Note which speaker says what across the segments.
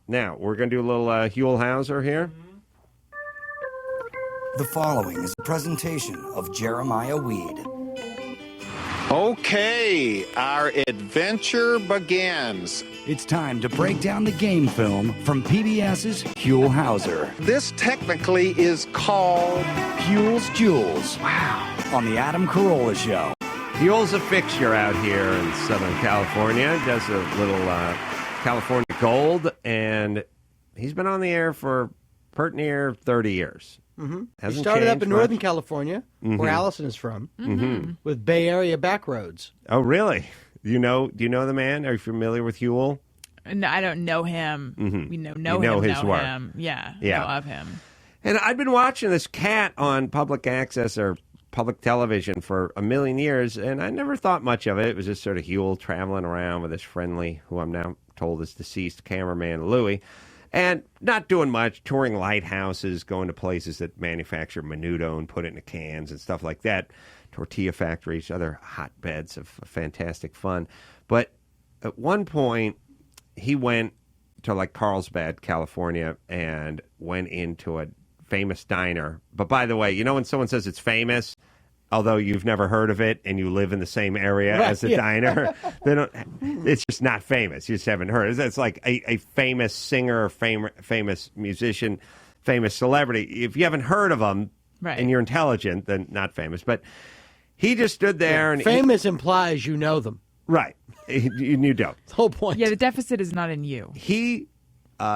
Speaker 1: Now, we're going to do a little Huell Hauser here.
Speaker 2: The following is a presentation of Jeremiah Weed.
Speaker 3: Okay, our adventure begins.
Speaker 2: It's time to break down the game film from PBS's Huell Hauser.
Speaker 3: This technically is called
Speaker 2: Huell's Jewels. Wow. On the Adam Carolla Show.
Speaker 1: Huell's a fixture out here in Southern California. Does a little California Gould, and he's been on the air for pert near 30 years.
Speaker 4: He started up in Northern California, where Alison is from, with Bay Area backroads.
Speaker 1: Oh, really? Do you know the man? Are you familiar with Huell?
Speaker 5: No, I don't know him. We know
Speaker 1: his work.
Speaker 5: him. Yeah, know of him.
Speaker 1: And I've been watching this cat on public access or public television for a million years, and I never thought much of it. It was just sort of Huell traveling around with his friendly, who I'm now told is deceased cameraman, Louie. And not doing much, touring lighthouses, going to places that manufacture menudo and put it in cans and stuff like that, tortilla factories, other hotbeds of fantastic fun. But at one point, he went to like Carlsbad, California, and went into a famous diner. But by the way, you know when someone says it's famous, although you've never heard of it and you live in the same area as the diner, it's just not famous. You just haven't heard it. It's like a famous singer, famous musician, famous celebrity. If you haven't heard of them and you're intelligent, then not famous. But he just stood there. And
Speaker 4: famous implies you know them.
Speaker 1: Right. You don't.
Speaker 4: The whole point.
Speaker 5: Yeah, the deficit is not in you.
Speaker 1: He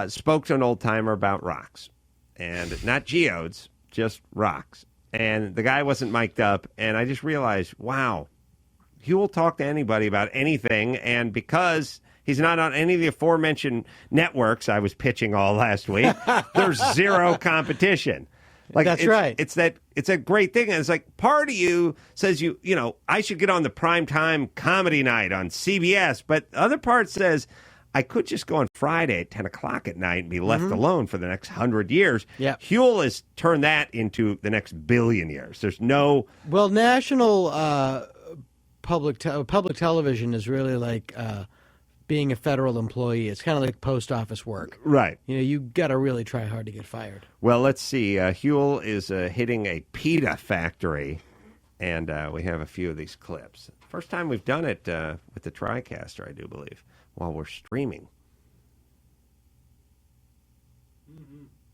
Speaker 1: spoke to an old-timer about rocks. And not geodes, just rocks. And the guy wasn't mic'd up, and I just realized, wow, Huell talk to anybody about anything, and because he's not on any of the aforementioned networks I was pitching all last week, there's zero competition. Like,
Speaker 4: that's right.
Speaker 1: It's a great thing, and it's like part of you says you know I should get on the primetime comedy night on CBS, but the other part says I could just go on Friday at 10 o'clock at night and be left alone for the next 100 years.
Speaker 4: Yeah.
Speaker 1: Huell has turned that into the next billion years. There's no...
Speaker 4: Well, national public television is really like being a federal employee. It's kind of like post office work.
Speaker 1: Right.
Speaker 4: You know, you got to really try hard to get fired.
Speaker 1: Well, let's see. Huell is hitting a Pita factory, and we have a few of these clips. First time we've done it with the TriCaster, I do believe, while we're streaming.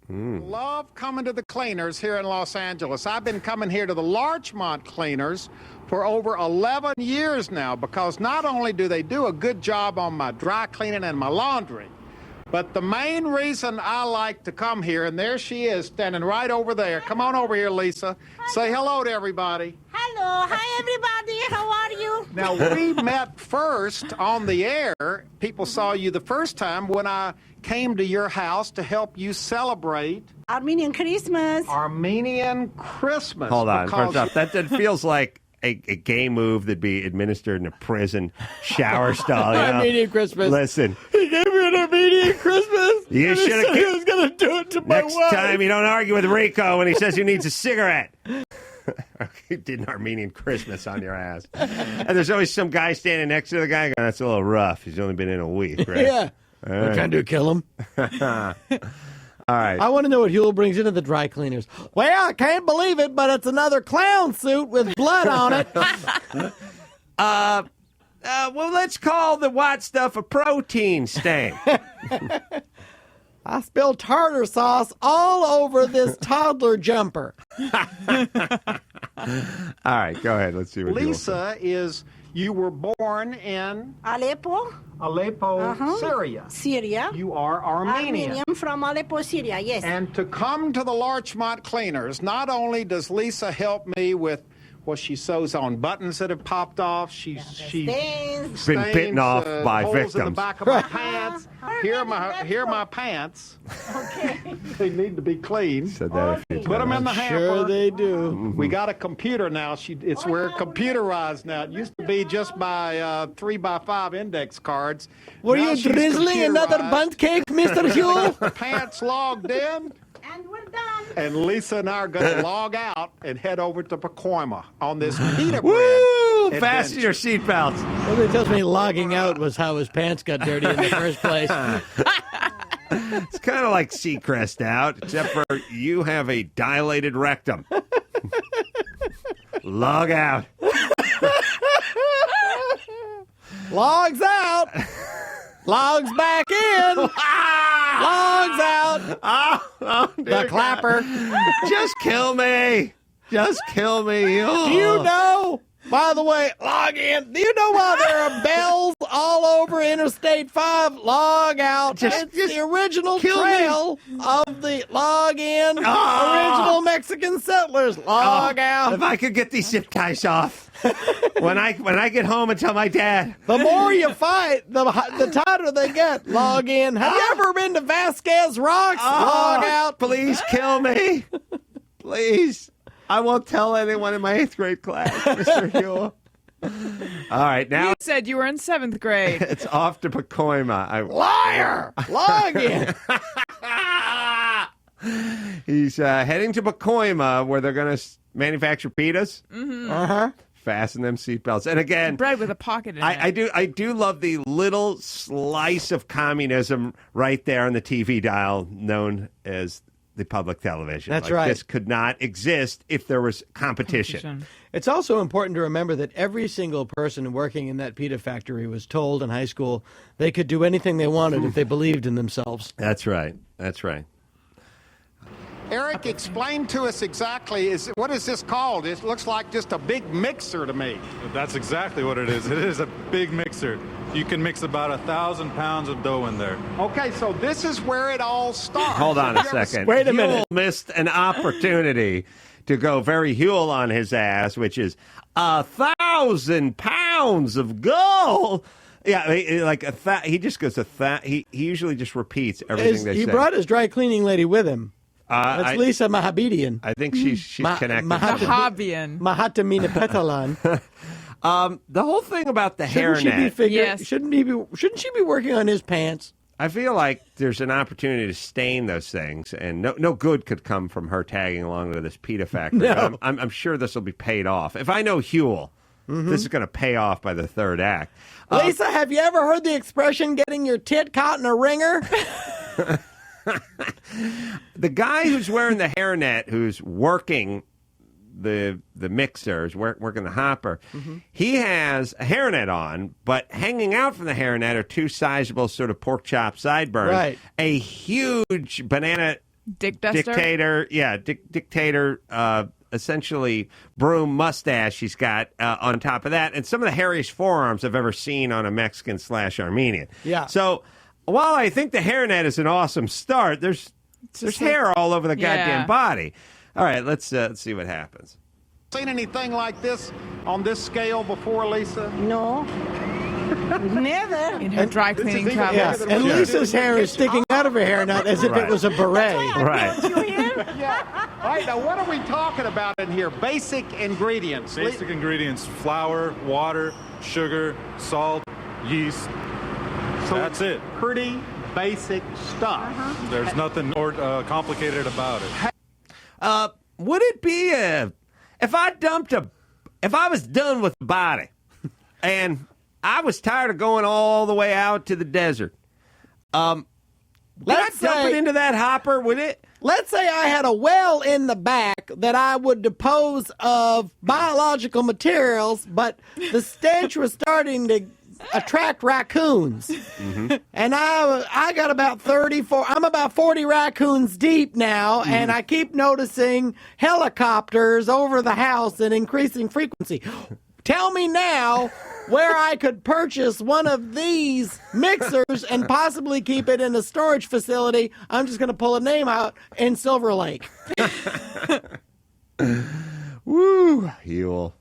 Speaker 3: Love coming to the cleaners here in Los Angeles. I've been coming here to the Larchmont Cleaners for over 11 years now because not only do they do a good job on my dry cleaning and my laundry, but the main reason I like to come here, and there she is standing right over there. Come on over here, Lisa.
Speaker 6: Hi.
Speaker 3: Say hello to everybody.
Speaker 6: Hello. Hi, everybody. How are you?
Speaker 3: Now, we met first on the air. People saw you the first time when I came to your house to help you celebrate
Speaker 6: Armenian Christmas.
Speaker 3: Armenian Christmas.
Speaker 1: Hold on. First off, that feels like a gay move that'd be administered in a prison shower stall. You know?
Speaker 4: Armenian Christmas.
Speaker 1: Listen.
Speaker 4: He gave me an Armenian Christmas.
Speaker 1: You
Speaker 4: and he
Speaker 1: should have.
Speaker 4: said he was going to do it to my
Speaker 1: Next
Speaker 4: wife.
Speaker 1: time, you don't argue with Rico when he says he needs a cigarette. He did an Armenian Christmas on your ass. And there's always some guy standing next to the guy going, that's a little rough. He's only been in a week, right?
Speaker 4: Yeah.
Speaker 1: All
Speaker 4: What
Speaker 1: right.
Speaker 4: can I do, kill him?
Speaker 1: All right.
Speaker 4: I want to know what Huell brings into the dry cleaners. Well, I can't believe it, but it's another clown suit with blood on it.
Speaker 1: Well, let's call the white stuff a protein stain.
Speaker 4: I spilled tartar sauce all over this toddler jumper.
Speaker 1: All right, go ahead. Let's see what
Speaker 3: Lisa you were born in
Speaker 6: Aleppo,
Speaker 3: Syria.
Speaker 6: Syria.
Speaker 3: You are Armenian.
Speaker 6: From Aleppo, Syria, yes.
Speaker 3: And to come to the Larchmont Cleaners, not only does Lisa help me with, well, she sews on buttons that have popped off. She's
Speaker 6: Stains.
Speaker 1: Been bitten off by
Speaker 3: holes in the
Speaker 1: victims.
Speaker 3: back of my pants. Here are my pants.
Speaker 6: Okay.
Speaker 3: They need to be clean.
Speaker 1: Said that a few
Speaker 3: Put them in the hamper.
Speaker 4: Sure they do.
Speaker 3: We got a computer now. We're computerized now. It used to be just by 3x5 index cards.
Speaker 4: Were
Speaker 3: Now
Speaker 4: you
Speaker 3: she's
Speaker 4: drizzling another
Speaker 3: computerized.
Speaker 4: bundt cake, Mr. Huell?
Speaker 3: Pants logged in.
Speaker 6: And we're done.
Speaker 3: And Lisa and I are going to log out and head over to Pacoima on this Pita
Speaker 1: Woo!
Speaker 3: bread.
Speaker 1: Fasten your seatbelts.
Speaker 4: Nobody tells me logging out was how his pants got dirty in the first place.
Speaker 1: It's kind of like Seacrest out, except for you have a dilated rectum. Log out.
Speaker 4: Logs out. Logs back in. Logs out.
Speaker 1: Oh,
Speaker 4: The clapper.
Speaker 1: Just kill me. Just kill me. Oh.
Speaker 4: Do you know, by the way, log in. Do you know why there are bells all over Interstate 5? Log out. It's the original trail of the log in. Original Mexican settlers. Log out.
Speaker 1: If I could get these zip ties off. when I get home and tell my dad.
Speaker 4: The more you fight, the tighter they get. Log in. Have you ever been to Vasquez Rocks? Log out.
Speaker 1: Please kill me. Please. I won't tell anyone in my 8th grade class, Mr. Huell. All right, now
Speaker 5: You said you were in 7th grade.
Speaker 1: it's off to Pacoima.
Speaker 4: Liar. Log in.
Speaker 1: He's heading to Pacoima, where they're going to manufacture pitas.
Speaker 5: Mm-hmm.
Speaker 4: Uh-huh.
Speaker 1: Fasten them seatbelts. And again,
Speaker 5: Bread with a pocket in it.
Speaker 1: I do love the little slice of communism right there on the TV dial known as the public television.
Speaker 4: That's right.
Speaker 1: This could not exist if there was competition.
Speaker 4: It's also important to remember that every single person working in that pita factory was told in high school they could do anything they wanted if they believed in themselves.
Speaker 1: That's right. That's right.
Speaker 3: Eric, explain to us exactly, what is this called? It looks like just a big mixer to me.
Speaker 7: That's exactly what it is. It is a big mixer. You can mix about 1,000 pounds of dough in there.
Speaker 3: Okay, so this is where it all starts.
Speaker 1: Hold on a second.
Speaker 4: Wait a minute.
Speaker 1: Huell missed an opportunity to go very Huell on his ass, which is 1,000 pounds of gold. Yeah, he just goes he usually just repeats everything they say.
Speaker 4: He brought his dry cleaning lady with him. That's Lisa Mahabedian.
Speaker 1: I think she's connected.
Speaker 5: Mahabian.
Speaker 4: Mahatamina Petalan.
Speaker 1: The whole thing about the hairnet.
Speaker 5: Yes.
Speaker 4: Shouldn't she be working on his pants?
Speaker 1: I feel like there's an opportunity to stain those things, and no good could come from her tagging along to this pita factory.
Speaker 4: No.
Speaker 1: I'm sure this will be paid off. If I know Huell, this is going to pay off by the third act.
Speaker 4: Lisa, have you ever heard the expression getting your tit caught in a ringer?
Speaker 1: The guy who's wearing the hairnet, who's working the mixers, working the hopper, he has a hairnet on, but hanging out from the hairnet are two sizable sort of pork chop sideburns.
Speaker 4: Right.
Speaker 1: A huge banana
Speaker 5: Dick duster?
Speaker 1: dictator, essentially broom mustache he's got on top of that, and some of the hairiest forearms I've ever seen on a Mexican/Armenian.
Speaker 4: Yeah.
Speaker 1: So while I think the hairnet is an awesome start, there's hair all over the goddamn body. All right, let's see what happens.
Speaker 3: Seen anything like this on this scale before, Lisa?
Speaker 6: No. Never.
Speaker 5: In her dry cleaning
Speaker 3: even
Speaker 5: travels.
Speaker 3: better
Speaker 4: And Lisa's hair is sticking out of her hair, not as if it was a beret.
Speaker 1: Right.
Speaker 6: You hear?
Speaker 3: Yeah. All right, now what are we talking about in here? Basic ingredients.
Speaker 7: Basic ingredients: flour, water, sugar, salt, yeast.
Speaker 3: So
Speaker 7: That's it.
Speaker 3: Pretty basic stuff.
Speaker 7: There's nothing complicated about it.
Speaker 1: Would it be if I was done with the body and I was tired of going all the way out to the desert, would I dump it into that hopper? Would it?
Speaker 4: Let's say I had a well in the back that I would dispose of biological materials, but the stench was starting to attract raccoons. And I got about 34, I'm about 40 raccoons deep now, and I keep noticing helicopters over the house in increasing frequency. Tell me now where I could purchase one of these mixers and possibly keep it in a storage facility. I'm just going to pull a name out in Silver Lake.
Speaker 1: Woo, Huell. All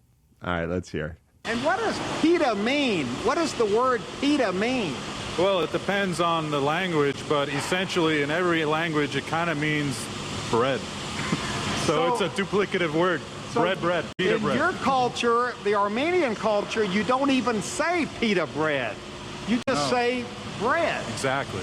Speaker 1: right, let's hear.
Speaker 3: And what does pita mean? What does the word pita mean?
Speaker 7: Well, it depends on the language, but essentially in every language it kind of means bread. So it's a duplicative word. Bread, pita
Speaker 3: in
Speaker 7: bread.
Speaker 3: your culture, the Armenian culture, you don't even say pita bread. You just say bread.
Speaker 7: Exactly.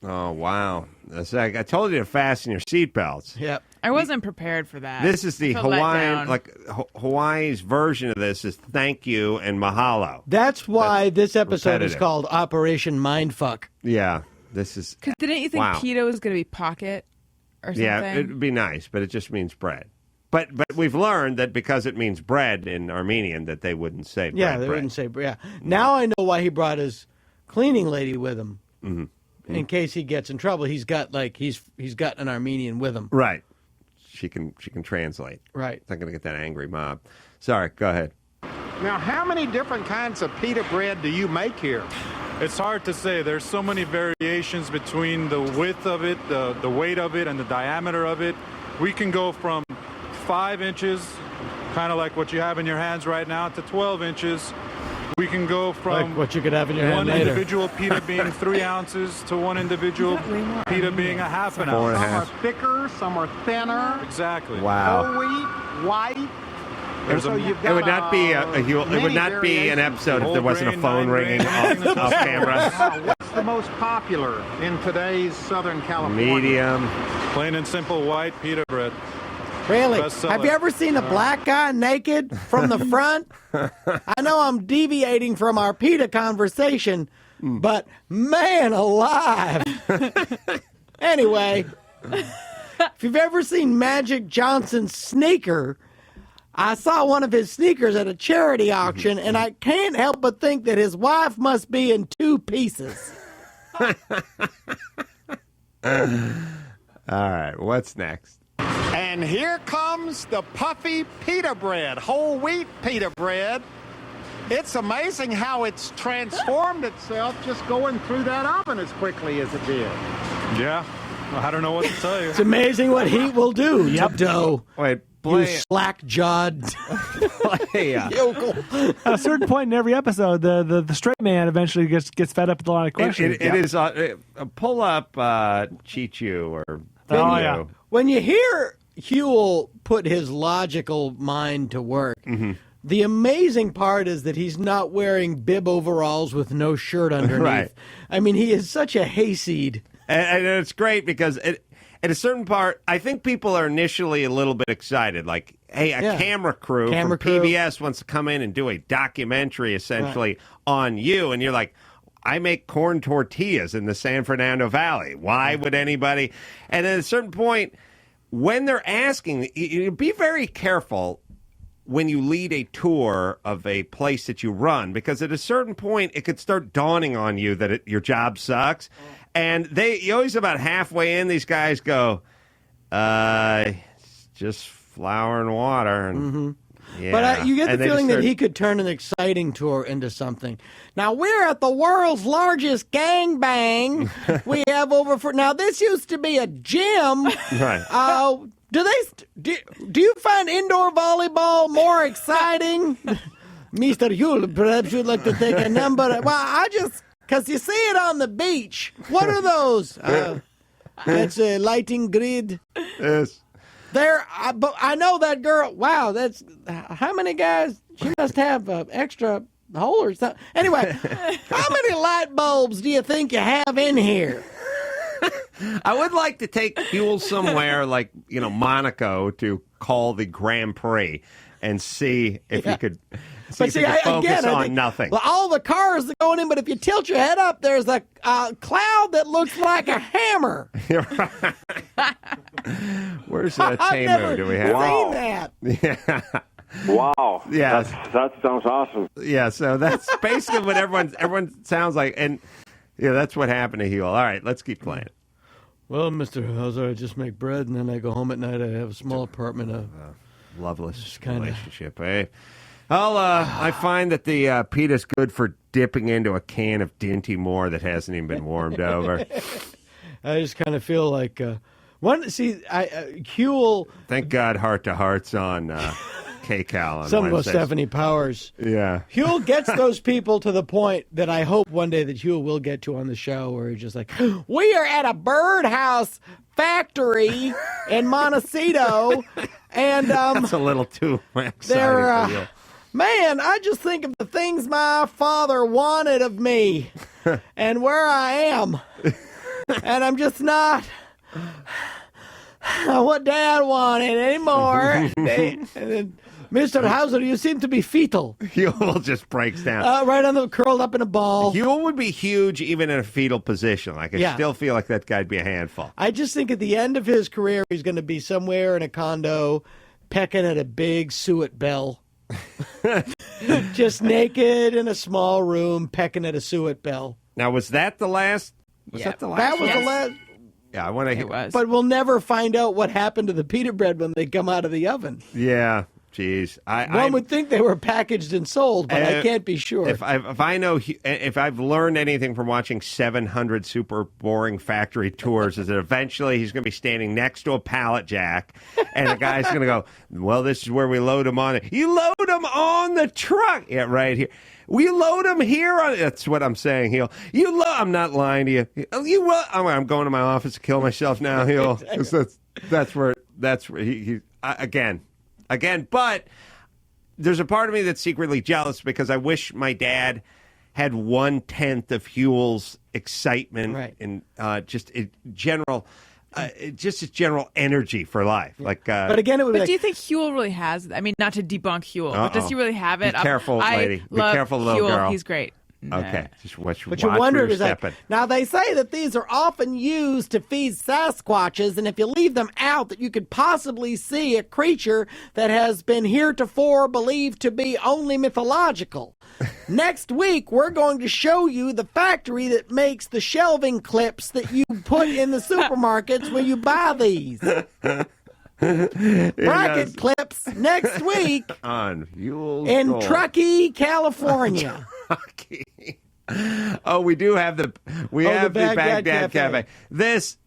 Speaker 1: Oh, wow. That's like, I told you to fasten your seatbelts.
Speaker 4: Yep.
Speaker 5: I wasn't prepared for that.
Speaker 1: This is the
Speaker 5: I felt let
Speaker 1: Hawaiian,
Speaker 5: down.
Speaker 1: Hawaii's version of this is thank you and mahalo.
Speaker 4: That's why this episode is
Speaker 1: repetitive.
Speaker 4: called Operation Mindfuck.
Speaker 1: Yeah, This is.
Speaker 5: Because didn't you think
Speaker 1: wow.
Speaker 5: Pita was going to be pocket or something?
Speaker 1: Yeah, it'd be nice, but it just means bread. But we've learned that because it means bread in Armenian, that they wouldn't say bread.
Speaker 4: Yeah, they wouldn't say bread. Yeah. Now I know why he brought his cleaning lady with him.
Speaker 1: Mm-hmm.
Speaker 4: In case he gets in trouble, he's got he's got an Armenian with him.
Speaker 1: Right. She can translate.
Speaker 4: Right.
Speaker 1: It's not going to get that angry mob. Sorry, go ahead.
Speaker 3: Now, how many different kinds of pita bread do you make here?
Speaker 7: It's hard to say. There's so many variations between the width of it, the weight of it, and the diameter of it. We can go from 5 inches, kind of like what you have in your hands right now, to 12 inches. We can go from
Speaker 4: Like what you could have in your hand
Speaker 7: one
Speaker 4: later.
Speaker 7: individual pita being 3 ounces to one individual pita being a half an ounce.
Speaker 3: Some are thicker, some are thinner.
Speaker 7: Exactly.
Speaker 1: Wow.
Speaker 3: Whole wheat, white. And so you've
Speaker 1: It
Speaker 3: got
Speaker 1: would not be it would not be an episode if there wasn't a phone ringing off camera.
Speaker 3: Now, what's the most popular in today's Southern California?
Speaker 1: Medium.
Speaker 7: Plain and simple white pita bread.
Speaker 4: Really?
Speaker 7: Bestseller.
Speaker 4: Have you ever seen a black guy naked from the front? I know I'm deviating from our PETA conversation, but man alive. Anyway, if you've ever seen Magic Johnson's sneaker, I saw one of his sneakers at a charity auction, and I can't help but think that his wife must be in 2 pieces.
Speaker 1: All right, what's next?
Speaker 3: And here comes the puffy pita bread, whole wheat pita bread. It's amazing how it's transformed itself just going through that oven as quickly as it did.
Speaker 7: Yeah. I don't know what to tell you.
Speaker 4: It's amazing what heat will do to dough.
Speaker 1: Wait,
Speaker 4: You
Speaker 1: play
Speaker 4: slack-jawed yokel.
Speaker 8: At a certain point in every episode, the straight man eventually gets fed up with a lot of questions.
Speaker 1: It is pull up Chichu or
Speaker 8: Oh,
Speaker 1: video.
Speaker 8: yeah.
Speaker 4: When you hear Huell put his logical mind to work, the amazing part is that he's not wearing bib overalls with no shirt underneath.
Speaker 1: Right.
Speaker 4: I mean, he is such a hayseed.
Speaker 1: And it's great because at a certain part, I think people are initially a little bit excited. Like, hey, a camera crew from PBS wants to come in and do a documentary essentially on you. And you're like, I make corn tortillas in the San Fernando Valley. Why would anybody? And at a certain point, when they're asking, you be very careful when you lead a tour of a place that you run, because at a certain point, it could start dawning on you that your job sucks. And you always about halfway in, these guys go, it's just flour and water. And, yeah.
Speaker 4: But you get the
Speaker 1: And they
Speaker 4: feeling
Speaker 1: just
Speaker 4: that he could turn an exciting tour into something. Now, we're at the world's largest gangbang. We have now, this used to be a gym.
Speaker 1: Right.
Speaker 4: Do you find indoor volleyball more exciting? Mr. Huell, perhaps you'd like to take a number. Well, because you see it on the beach. What are those? That's a lighting grid.
Speaker 1: Yes.
Speaker 4: But I know that girl. Wow, that's how many guys? She must have extra hole or something. Anyway, how many light bulbs do you think you have in here?
Speaker 1: I would like to take Huell somewhere like, Monaco to call the Grand Prix and see if you could focus on nothing.
Speaker 4: Well, all the cars are going in, but if you tilt your head up, there's a cloud that looks like a hammer.
Speaker 1: Where's
Speaker 4: I've
Speaker 1: Tamu?
Speaker 4: never
Speaker 1: Do we have?
Speaker 4: seen that.
Speaker 1: Yeah.
Speaker 9: Wow.
Speaker 1: Yeah.
Speaker 9: That sounds awesome.
Speaker 1: Yeah, so that's basically what everyone sounds like. And that's what happened to Huell. All right, let's keep playing.
Speaker 4: Well, Mr. Hauser, I just make bread, and then I go home at night. I have a small apartment.
Speaker 1: Loveless relationship, eh? I find that the pita's good for dipping into a can of Dinty Moore that hasn't even been warmed over.
Speaker 4: I just kind of feel like Huell.
Speaker 1: Thank God, Heart to Heart's on KCAL on
Speaker 4: Some of
Speaker 1: Wednesdays.
Speaker 4: Stephanie Powers.
Speaker 1: Yeah.
Speaker 4: Huell gets those people to the point that I hope one day that Huell will get to on the show, where he's just like, we are at a birdhouse factory in Montecito, and
Speaker 1: that's a little too exciting for you.
Speaker 4: Man, I just think of the things my father wanted of me and where I am, and I'm just not what Dad wanted anymore. And then Mr. Hauser, you seem to be fetal.
Speaker 1: Huell just breaks down.
Speaker 4: Right on the curled up in a ball.
Speaker 1: Huell would be huge even in a fetal position. Like, I still feel like that guy'd be a handful.
Speaker 4: I just think at the end of his career, he's going to be somewhere in a condo pecking at a big suet bell. Just naked in a small room pecking at a suet bell.
Speaker 1: Now, was that the last? Was that the last?
Speaker 4: That was
Speaker 1: one?
Speaker 4: the last.
Speaker 1: Yeah, I want to hear.
Speaker 5: It was.
Speaker 4: But we'll never find out what happened to the pita bread when they come out of the oven.
Speaker 1: Yeah, jeez.
Speaker 4: One would think they were packaged and sold, but I can't be sure.
Speaker 1: If I've learned anything from watching 700 super boring factory tours, is that eventually he's going to be standing next to a pallet jack, and the guy's going to go, "Well, this is where we load them on it. You load them on the truck, yeah, right here. We load them here on." That's what I'm saying, Huell. I'm not lying to you. I'm going to my office to kill myself now, Huell. That's where he again. But there's a part of me that's secretly jealous because I wish my dad had 1/10 of Huell's excitement and just his general energy for life. Like,
Speaker 4: but again, it would be
Speaker 5: do you think Huell really has? I mean, not to debunk Huell, but does he really have it?
Speaker 1: Be careful, lady. Be careful, little
Speaker 5: Huell.
Speaker 1: girl.
Speaker 5: He's great.
Speaker 1: Okay, just watch.
Speaker 4: But you wonder, now they say that these are often used to feed Sasquatches, and if you leave them out, that you could possibly see a creature that has been heretofore believed to be only mythological. Next week, we're going to show you the factory that makes the shelving clips that you put in the supermarkets when you buy these. Bracket clips next week
Speaker 1: on Huell's
Speaker 4: in
Speaker 1: Gold.
Speaker 4: Truckee, California.
Speaker 1: Oh, we do have the Baghdad Cafe. This,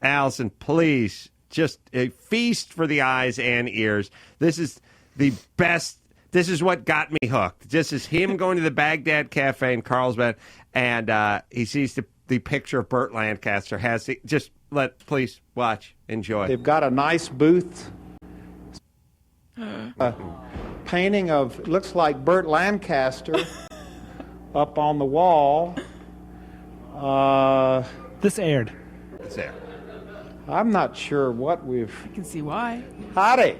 Speaker 1: Alison, please, just a feast for the eyes and ears. This is the best. This is what got me hooked. This is him going to the Baghdad Cafe in Carlsbad, and he sees the picture of Burt Lancaster. Please watch, enjoy.
Speaker 3: They've got a nice booth. Painting of, looks like Burt Lancaster up on the wall.
Speaker 8: This aired.
Speaker 1: It's there.
Speaker 3: I'm not sure what we've...
Speaker 5: I can see why.
Speaker 3: Howdy.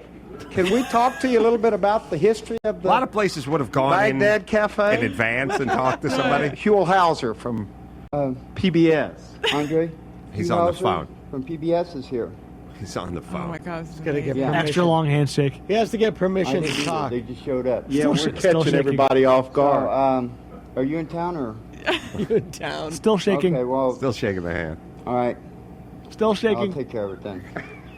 Speaker 3: Can we talk to you a little bit about the history of the...
Speaker 1: A lot of places would have gone
Speaker 3: Baghdad Cafe
Speaker 1: in advance and talked to somebody.
Speaker 3: Huell Hauser from PBS.
Speaker 10: Andre?
Speaker 1: He's on the phone.
Speaker 10: From PBS is here.
Speaker 1: He's on the phone.
Speaker 5: Oh my God! He's
Speaker 4: Gotta get permission.
Speaker 8: Extra long handshake.
Speaker 4: He has to get permission to talk.
Speaker 10: They just showed up.
Speaker 3: Yeah, we're
Speaker 8: Still
Speaker 3: catching everybody off guard.
Speaker 10: Are you in town or?
Speaker 4: You in town?
Speaker 8: Still shaking.
Speaker 10: Okay, well,
Speaker 1: Still shaking the hand.
Speaker 10: all right.
Speaker 8: Still
Speaker 10: I'll
Speaker 8: shaking.
Speaker 10: take care of it then.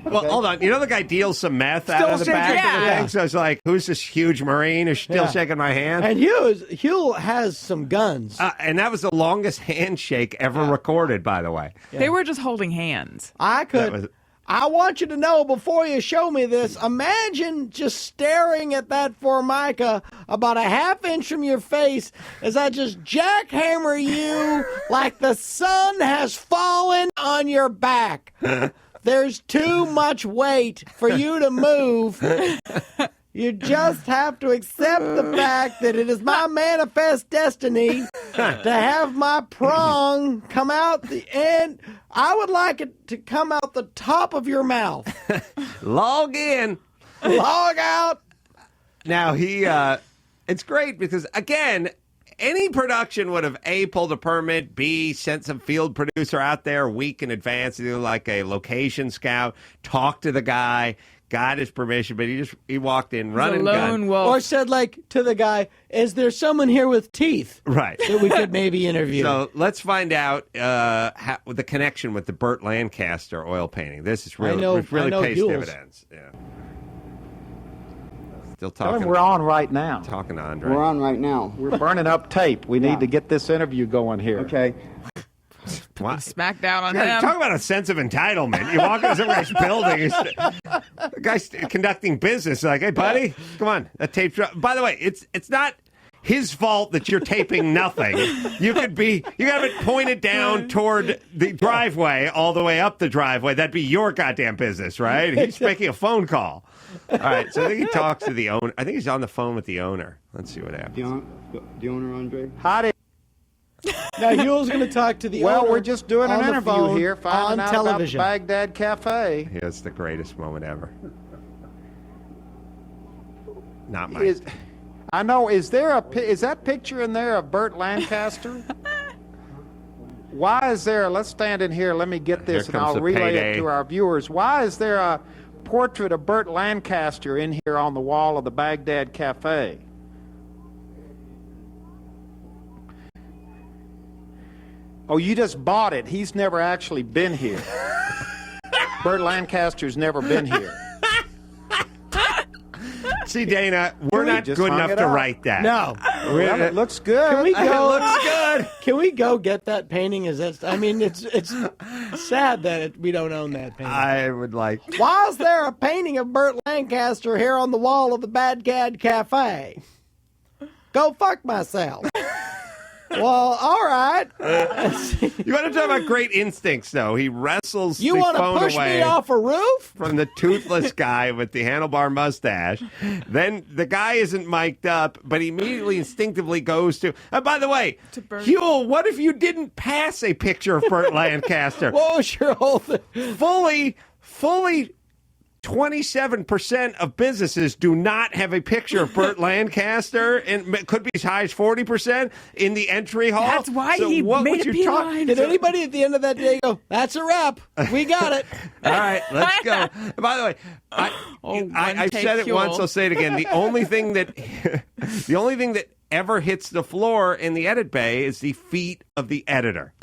Speaker 1: Well, hold on. You know the guy deals some meth out of the
Speaker 8: Still
Speaker 1: back
Speaker 8: shaking.
Speaker 1: of the
Speaker 5: Yeah.
Speaker 1: thing? So it's like, who's this huge Marine who's still shaking my hand?
Speaker 4: And Huell has some guns.
Speaker 1: And that was the longest handshake ever recorded, by the way.
Speaker 5: They were just holding hands.
Speaker 4: I want you to know before you show me this, imagine just staring at that Formica about a half-inch from your face as I just jackhammer you like the sun has fallen on your back. There's too much weight for you to move. You just have to accept the fact that it is my manifest destiny to have my prong come out the end. I would like it to come out the top of your mouth.
Speaker 1: Log in.
Speaker 4: Log out.
Speaker 1: Now, it's great because, again, any production would have A, pulled a permit, B, sent some field producer out there a week in advance to do like a location scout, talk to the guy, got his permission, but he walked in running gun.
Speaker 5: Wolf.
Speaker 4: Or said like to the guy, is there someone here with teeth?
Speaker 1: Right.
Speaker 4: That we could maybe interview.
Speaker 1: So let's find out the connection with the Burt Lancaster oil painting. This is really, pays dividends. Yeah. Still
Speaker 3: Tell
Speaker 1: talking.
Speaker 3: him we're on right now.
Speaker 1: Talking to Andre.
Speaker 10: We're on right now.
Speaker 3: We're burning up tape. We need to get this interview going here.
Speaker 10: Okay.
Speaker 1: What?
Speaker 5: Smackdown on
Speaker 1: Yeah,
Speaker 5: him.
Speaker 1: talk about a sense of entitlement. You walk into some guy's building, the guy's conducting business. Like, hey, buddy, come on, that tape's. By the way, it's not his fault that you're taping nothing. You have it pointed down toward the driveway, all the way up the driveway. That'd be your goddamn business, right? He's making a phone call. All right, so I think he talks to the owner. I think he's on the phone with the owner. Let's see what happens.
Speaker 10: The owner, Andre?
Speaker 3: Howdy.
Speaker 4: Now Huell's going to talk to the owner.
Speaker 3: Well, we're just doing an
Speaker 4: on the
Speaker 3: interview
Speaker 4: phone
Speaker 3: here, finding
Speaker 4: on
Speaker 3: out
Speaker 4: television.
Speaker 3: about the Baghdad Cafe.
Speaker 1: Yeah, it's the greatest moment ever. not my.
Speaker 3: I know. Is that picture in there of Burt Lancaster? Why is there? Let's stand in here. Let me get this, and I'll relay it to our viewers. Why is there a portrait of Burt Lancaster in here on the wall of the Baghdad Cafe? Oh, you just bought it. He's never actually been here. Burt Lancaster's never been here.
Speaker 1: See, Dana, we're not good enough to write that.
Speaker 4: No.
Speaker 3: Well, it looks good.
Speaker 4: Can we go?
Speaker 1: It looks good.
Speaker 4: Can we go get that painting? I mean, it's sad that we don't own that painting.
Speaker 1: I would like.
Speaker 4: Why is there a painting of Burt Lancaster here on the wall of the Baghdad Cafe? Go fuck myself. Well, all right.
Speaker 1: You want to talk about great instincts, though? He wrestles
Speaker 4: You
Speaker 1: the
Speaker 4: want to
Speaker 1: phone
Speaker 4: push
Speaker 1: away
Speaker 4: me off a roof?
Speaker 1: from the toothless guy with the handlebar mustache. Then the guy isn't mic'd up, but he immediately instinctively goes to. And by the way, Huell, what if you didn't pass a picture of Burt Lancaster?
Speaker 4: What was your whole thing?
Speaker 1: Fully 27% of businesses do not have a picture of Burt Lancaster, and it could be as high as 40% in the entry hall.
Speaker 5: That's why he
Speaker 1: what
Speaker 5: made
Speaker 1: would
Speaker 5: a
Speaker 1: you talk?
Speaker 5: beeline.
Speaker 4: Did anybody at the end of that day go, that's a wrap. We got it.
Speaker 1: All right, let's go. By the way, I've said it once. I'll say it again. The only thing that ever hits the floor in the edit bay is the feet of the editor.